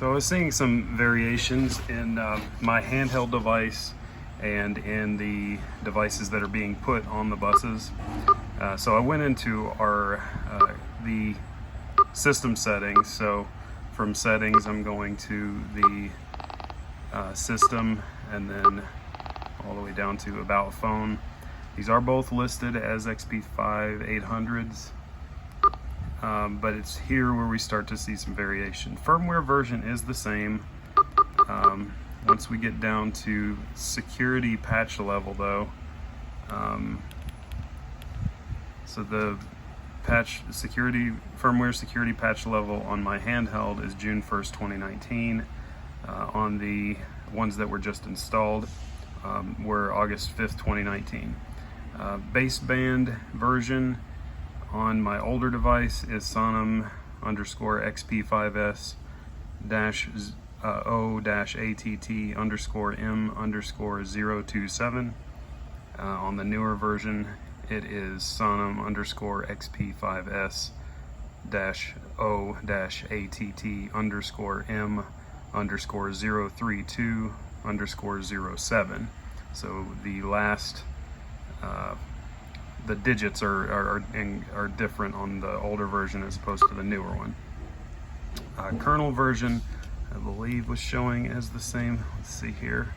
So I was seeing some variations in my handheld device and in the devices that are being put on the buses. So I went into our the system settings. So from settings, I'm going to the system and then all the way down to about phone. These are both listed as XP5 800s. But it's here where we start to see some variation. Firmware version is the same. Once we get down to security patch level though, so the firmware security patch level on my handheld is June 1st, 2019. On the ones that were just installed were August 5th, 2019. Baseband version on my older device is SONIM XP5S O-ATT M_M_027. On the newer version, it is SONIM XP5S O-ATT M_M_032_07. So the last the digits are different on the older version as opposed to the newer one. Kernel version, I believe, was showing as the same. Let's see here.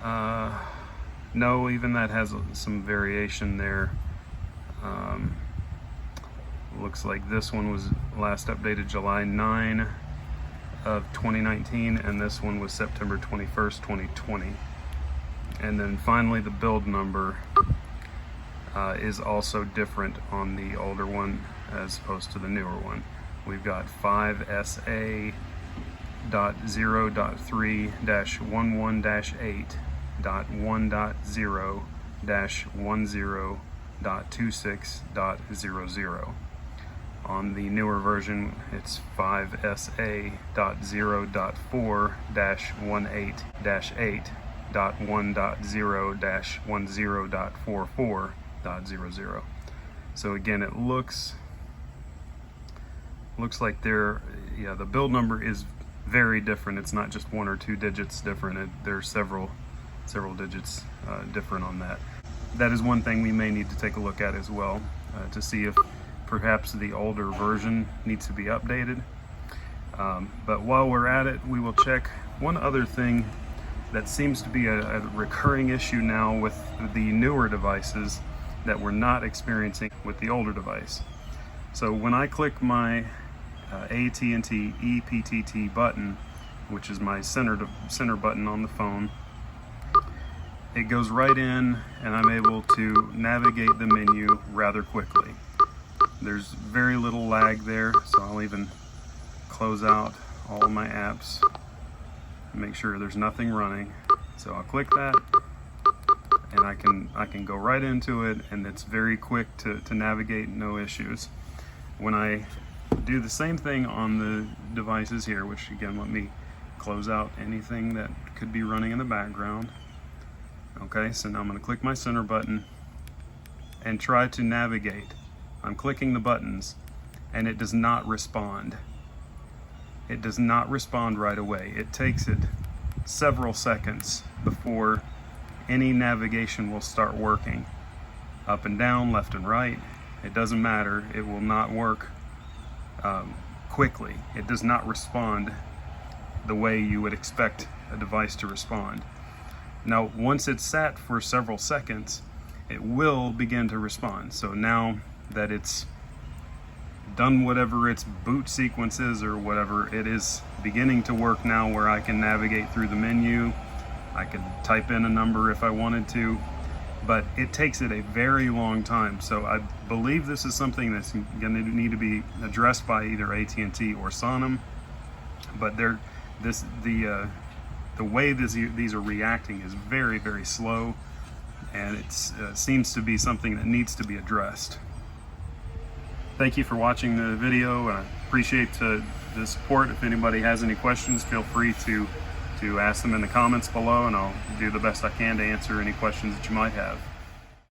No, even that has some variation there. Looks like this one was last updated July 9 of 2019, and this one was September 21st, 2020. And then finally, the build number is also different on the older one as opposed to the newer one. We've got 5SA.0.3-11-8.10.26.00. On the newer version, it's 5SA.0.4-1.8-1.0-10.44.00. So again, it looks like the build number is very different. It's not just one or two digits different. There's several digits different on that. That is one thing we may need to take a look at as well, to see if perhaps the older version needs to be updated. But while we're at it, we will check one other thing that seems to be a recurring issue now with the newer devices that we're not experiencing with the older device. So when I click my AT&T EPTT button, which is my center button on the phone, it goes right in and I'm able to navigate the menu rather quickly. There's very little lag there, so I'll even close out all of my apps and make sure there's nothing running. So I'll click that and I can go right into it, and it's very quick to navigate, no issues. When I do the same thing on the devices here, which again, let me close out anything that could be running in the background. Okay, so now I'm going to click my center button and try to navigate. I'm clicking the buttons and it does not respond. It does not respond right away. It takes it several seconds before any navigation will start working. Up and down, left and right, it doesn't matter. It will not work quickly. It does not respond the way you would expect a device to respond. Now, once it's sat for several seconds, it will begin to respond. So now that it's done whatever its boot sequence is or whatever, it is beginning to work now, where I can navigate through the menu. I could type in a number if I wanted to, but it takes it a very long time. So I believe this is something that's going to need to be addressed by either AT&T or SONIM. But the way these are reacting is very, very slow, and it seems to be something that needs to be addressed. Thank you for watching the video. I appreciate the support. If anybody has any questions, feel free to ask them in the comments below, and I'll do the best I can to answer any questions that you might have.